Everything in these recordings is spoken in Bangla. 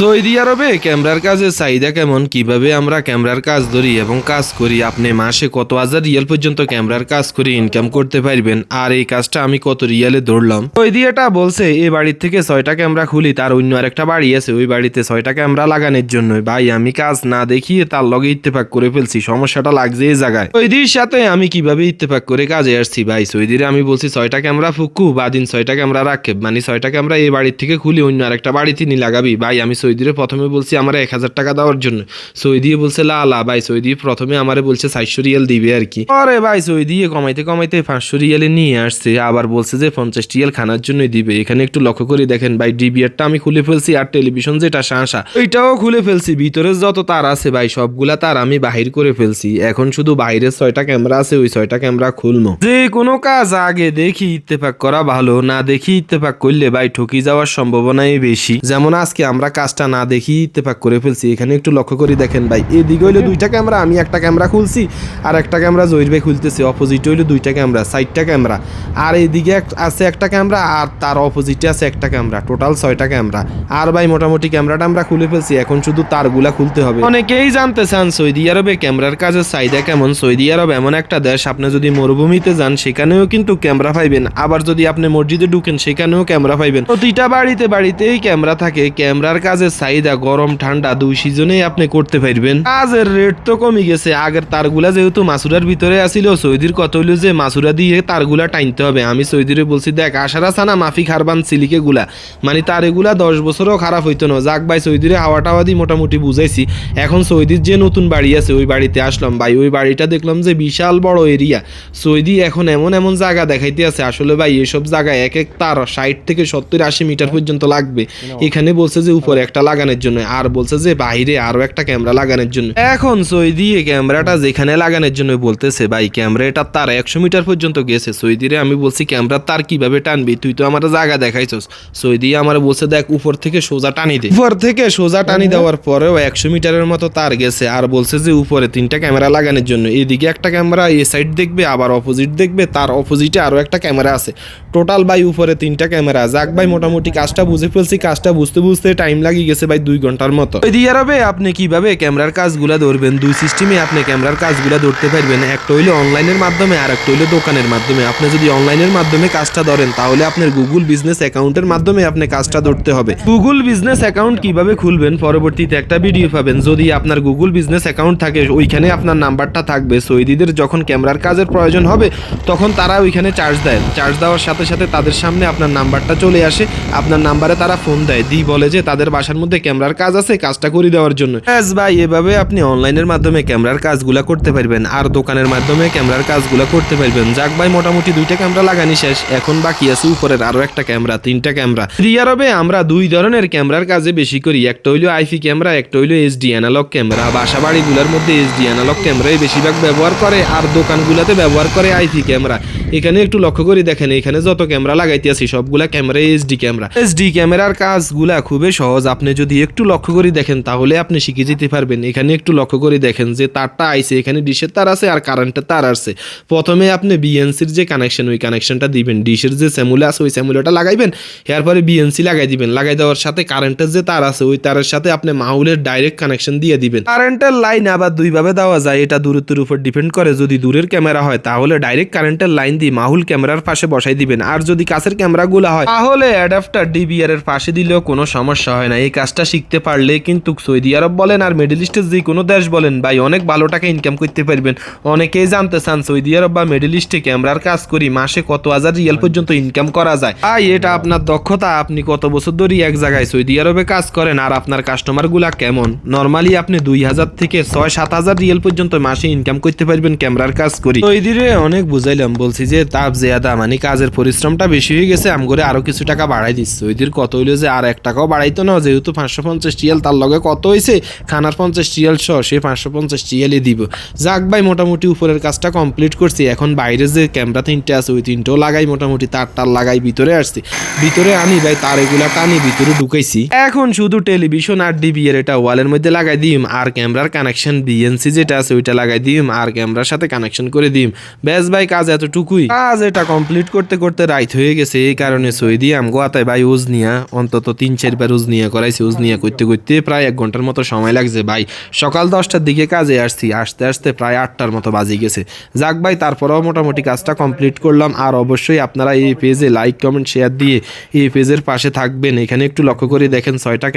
সৌদি আরবে ক্যামেরার কাজের চাহিদা কেমন, কিভাবে আমরা ক্যামেরার কাজ ধরি এবং কাজ করি, আপনি মাসে কত হাজার রিয়াল পর্যন্ত ক্যামেরার কাজ করে ইনকাম করতে পারবেন, আর এই কাজটা আমি কত রিয়ালে ধরলাম। সৌদি এটা বলছে এই বাড়ির থেকে 6টা ক্যামেরা খুলি, তার অন্য আরেকটা বাড়ি আছে ওই বাড়িতে 6টা ক্যামেরা লাগানোর জন্য। ভাই আমি কাজ না দেখিয়ে তার লগে ইত্তেফাক করে ফেলছি, সমস্যাটা লাগছে এই জায়গায়। সৌদির সাথে আমি কিভাবে ইত্তেফাক করে কাজে আসছি ভাই, সৌদিরে আমি বলছি 6টা ক্যামেরা ফুকু বা দিন 6টা ক্যামেরা রাখে, মানে 6টা ক্যামেরা এই বাড়ির থেকে খুলি অন্য আরেকটা বাড়িতে নি লাগাবি। ভাই আমি সৌদিরে প্রথমে বলছি আমার 1000 টাকা দেওয়ার জন্য, সৌদি বলছে লা ভাই, সৌদি প্রথমে আমারে বলছে 400 রিয়াল দিবে আর কি। আরে ভাই সৌদি কমাইতে কমাইতে 500 রিয়ালে নিয়ে আসছে, আবার বলছে যে 50 রিয়াল খানার জন্য দিবে। এখানে একটু লক্ষ্য করে দেখেন ভাই, ডিবিআরটা আমি খুলে ফেলছি, আর টেলিভিশন যেটা শাঁসা ওইটাও খুলে ফেলছি, ভিতরে যত তার আছে ভাই সবগুলা তার আমি বাহির করে ফেলছি। এখন শুধু বাইরের 6টা ক্যামেরা আছে, ওই 6টা ক্যামেরা খুলবো। যে কোনো কাজ আগে দেখি ইত্তেফাক করা ভালো, না দেখি ইত্তেফাক করলে ভাই ঠকি যাওয়ার সম্ভাবনাই বেশি। যেমন আজকে আমরা কাজটা না দেখি ইত্তেফাক করে ফেলছি। এখানে একটু লক্ষ্য করে দেখেন ভাই, এদিকে হইলো 2টা ক্যামেরা, আমি একটা ক্যামেরা খুলছি আর একটা ক্যামেরা জহির ভাই খুলতেছে, অপোজিটে হইলো 2টা ক্যামেরা, 4টা ক্যামেরা, আর এইদিকে আছে একটা ক্যামেরা, আর তার অপোজিটে আছে একটা ক্যামেরা, টোটাল 6টা ক্যামেরা। আর ভাই মোটামুটি ক্যামেরাটা আমরা খুলে ফেলছি, এখন শুধু তারগুলা খুলতে হবে। অনেকেই জানতে চান সৌদি আরবে ক্যামেরার কাজের চাহিদা কেমন। সৌদি আরব এমন একটা দেশ, আপনি যদি মরুভূমিতে যান সেখানেও কিন্তু ক্যামেরা পাইবেন, আবার যদি আপনি মসজিদে ঢুকেন সেখানেও ক্যামেরা পাইবেন। প্রতিটা বাড়িতেই ক্যামেরা থাকে। ক্যামেরার কাজের চাহিদা গরম ঠান্ডা 2 সিজনেই আপনি করতে পারবেন। কাজের রেট তো কমে গেছে, আগের তারগুলা যেহেতু মাসুরার ভিতরে আসিল, সৌদির কত হইলো যে মাসুরা দিয়ে তারগুলা টাইনতে হবে। আমি সৌদিরে বলছি দেখ আশারা সানা মাফি খারবান সিলিকে গুলা, মানে তার এগুলা 10 বছরও খারাপ হইতো না। যাক ভাই সৌদিরে হাওয়া টাওয়া দিয়ে মোটামুটি বুঝাইছি। এখন সৌদির যে নতুন বাড়ি আছে ওই বাড়িতে আসলাম ভাই, ওই বাড়িটা দেখলাম যে বিশাল বড় এরিয়া। সৌদি এখন এমন জায়গা দেখাইতে আছে, আসলে ভাই এসব জায়গায় এক তার 60 থেকে 70-80 মিটার পর্যন্ত লাগবে। এখানে বলছে যে উপরে একটা লাগানোর জন্য, আর বলছে যে বাইরে আরো একটা ক্যামেরা লাগানোর জন্য। এখন সৌদি ক্যামেরাটা যেখানে লাগানোর জন্য বলতেছে ভাই ক্যামেরাটা তার 100 মিটার পর্যন্ত গেছে। সৌদিরে আমি বলছি ক্যামেরা তার কিভাবে টানবি, তুই তো আমার জায়গা দেখাইছস। সৌদি আমার বলছে দেখ উপর থেকে সোজা টানি দে। উপর থেকে সোজা টানি দেওয়ার পরেও 100 মিটারের মতো তার গেছে, আর বলছে যে উপরে 3টা ক্যামেরা লাগানোর জন্য। এদিকে একটা ক্যামেরা এ সাইড দেখবে, আবার অপোজিট দেখবে, তার অপোজিটে আরো একটা ক্যামেরা আছে। টোটাল ভাই উপরে 3টা ক্যামেরা। যাক ভাই মোটামুটি কাজটা বুঝে ফেলছি, কাজটা বুঝতে টাইম লাগিয়ে গেছে ভাই 2 ঘন্টার মতো। সৌদি আরবে আপনি কিভাবে ক্যামেরার কাজগুলা ধরবেন, 2 সিস্টেমে আপনি ক্যামেরার কাজগুলা ধরতে পারবেন। একটা হইলো অনলাইনের মাধ্যমে, আর একটা হইলো দোকানের মাধ্যমে। আপনি যদি অনলাইনের মাধ্যমে কাজটা ধরেন তাহলে আপনার গুগল বিজনেস অ্যাকাউন্টের মাধ্যমে আপনি কাজটা ধরতে হবে। গুগল বিজনেস অ্যাকাউন্ট কিভাবে খুলবেন পরবর্তীতে একটা ভিডিও পাবেন। যদি আপনার গুগল বিজনেস অ্যাকাউন্ট থাকে ওইখানে আপনার নাম্বারটা থাকবে। সৌদিদের যখন ক্যামেরার কাজের প্রয়োজন হবে তখন তারা ওইখানে চার্জ দেয়, চার্জ দেওয়ার সাথে সাথে তাদের সামনে আপনার নাম্বারটা চলে আসে, আপনার নাম্বারে তারা ফোন দেয়, বলে যে তাদের বাসার মধ্যে ক্যামেরার কাজ আছে, কাজটা করে দেওয়ার জন্য। ভাই এভাবে আপনি অনলাইনের মাধ্যমে ক্যামেরার কাজগুলা করতে পারবেন, আর দোকানের মাধ্যমে ক্যামেরার কাজগুলা করতে পারবেন। যাক ভাই মোটামুটি 2টা ক্যামেরা লাগানি শেষ, এখন বাকি আছে উপরের আরো একটা ক্যামেরা, 3টা ক্যামেরা। সৌদি আরবে আমরা 2 ধরনের ক্যামেরার কাজে বেশি করি, একটা হইলো আইপি ক্যামেরা, একটা হইলো এইচডি অ্যানালগ ক্যামেরা। বাসা বাড়িগুলোর মধ্যে এইচডি অ্যানালগ ক্যামেরাই বেশিরভাগ ব্যবহার করে, আর দোকানগুলোতে ব্যবহার করে আইপি ক্যামেরা। এখানে একটু লক্ষ্য করে দেখেন, এখানে যত ক্যামেরা লাগাইতে আছি সবগুলা ক্যামেরা এইচডি ক্যামেরা। এইচডি ক্যামেরার কাজগুলা খুবই সহজ, আপনি যদি একটু লক্ষ্য করে দেখেন তাহলে আপনি শিখে যেতে পারবেন। এখানে একটু লক্ষ্য করে দেখেন যে তারটা আইছে, এখানে ডিশের তার আছে আর কারেন্টের তার আছে। প্রথমে আপনি বিএনসির যে কানেকশন ওই কানেকশনটা দিবেন, ডিশের যে স্যামুলা আছে ওই স্যামুলাটা লাগাইবেন, এরপরে বিএনসি লাগাই দিবেন। লাগাই দেওয়ার সাথে কারেন্টের যে তার আছে ওই তারের সাথে আপনি মাউলের ডাইরেক্ট কানেকশন দিয়ে দিবেন। কারেন্টের লাইন আবার 2 ভাবে দেওয়া যায়, এটা দূরত্বের উপর ডিপেন্ড করে। যদি দূরের ক্যামেরা হয় তাহলে ডাইরেক্ট কারেন্টের লাইন দিয়ে মাহুল ক্যামেরার পাশে বসাই দিবেন, আর যদি কাছের ক্যামেরাগুলো হয় তাহলে অ্যাডাপ্টার ডিবিআর এর পাশে দিলেও কোনো সমস্যা হয় না। এই কাজটা শিখতে পারলে কিন্তু সৌদি আরব বলেন আর মিডল ইস্টের যে কোনো দেশ বলেন ভাই অনেক ভালো টাকা ইনকাম করতে পারবেন। অনেকেই জানতে চান সৌদি আরব বা মিডল ইস্টে ক্যামেরার কাজ করি মাসে কত হাজার রিয়াল পর্যন্ত ইনকাম করা যায়। এটা আপনার দক্ষতা, আপনি কত বছর ধরে এক জায়গায় সৌদি আরবে কাজ করেন, আর আপনার কাস্টমার গুলা কেমন। নরমালি আপনি 2000 থেকে 6-7 হাজার রিয়াল পর্যন্ত মাসে ইনকাম করতে পারবেন ক্যামেরার কাজ করি। সৌদিরে অনেক বুঝাইলাম, বলছি যে তাপ জেয়াদা, মানে কাজের পরিশ্রমটা বেশি হয়ে গেছে, আমগরে আরো কিছু টাকা বাড়াই দিচ্ছে। সৌদির কত হইলো যে আর 1 টাকাও বাড়াইতো না, যেহেতু 550 রিয়াল তার লগে কত হয়েছে খানার 50 রিয়াল সহ সে 550 রিয়ালই দিব। যাক ভাই মোটামুটি উপরের কাজটা কমপ্লিট করছি। এখন বাইরে যে ক্যামেরা 3টে আছে ওই 3টেও লাগাই, মোটামুটি তার লাগাই ভিতরে আসছি, ভিতরে আনি ভাই তার এগুলা টানি ভিতরে ঢুকাইছি। এখন শুধু টেলিভিশন আর ডিবিআর এটা ওয়ালের মধ্যে লাগাই দিম, আর ক্যামেরার কানেকশন বিএনসি যেটা আছে ওইটা লাগাই দিম, আর ক্যামেরার সাথে কানেকশন করে দিম। ব্যাস ভাই কাজ এতটুকুই। কাজ এটা কমপ্লিট করতে করতে রাইত হয়ে গেছে। এই কারণে সৌদি আমগো আতায় ভাই উজ নিয়া অন্তত 3-4 বার উজ নিয়া করাই প্রাইস ইউজ নিয়ে করতে করতে প্রায় 1 ঘন্টার মতো সময় লাগছে ভাই। সকাল 10টার দিকে কাজে আসছি, আসতে আসতে প্রায় 8টার মতো বাজে গেছে। যাক ভাই, তারপরেও মোটামুটি কাজটা কমপ্লিট করলাম। আর অবশ্যই আপনারা এই পেজে লাইক কমেন্ট শেয়ার দিয়ে এই পেজের পাশে থাকবেন। এখানে একটু লক্ষ্য করে দেখেন 6টা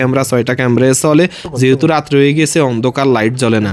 ক্যামেরায় চলে, যেহেতু রাত্রে হয়ে গেছে অন্ধকার, লাইট জ্বলে না।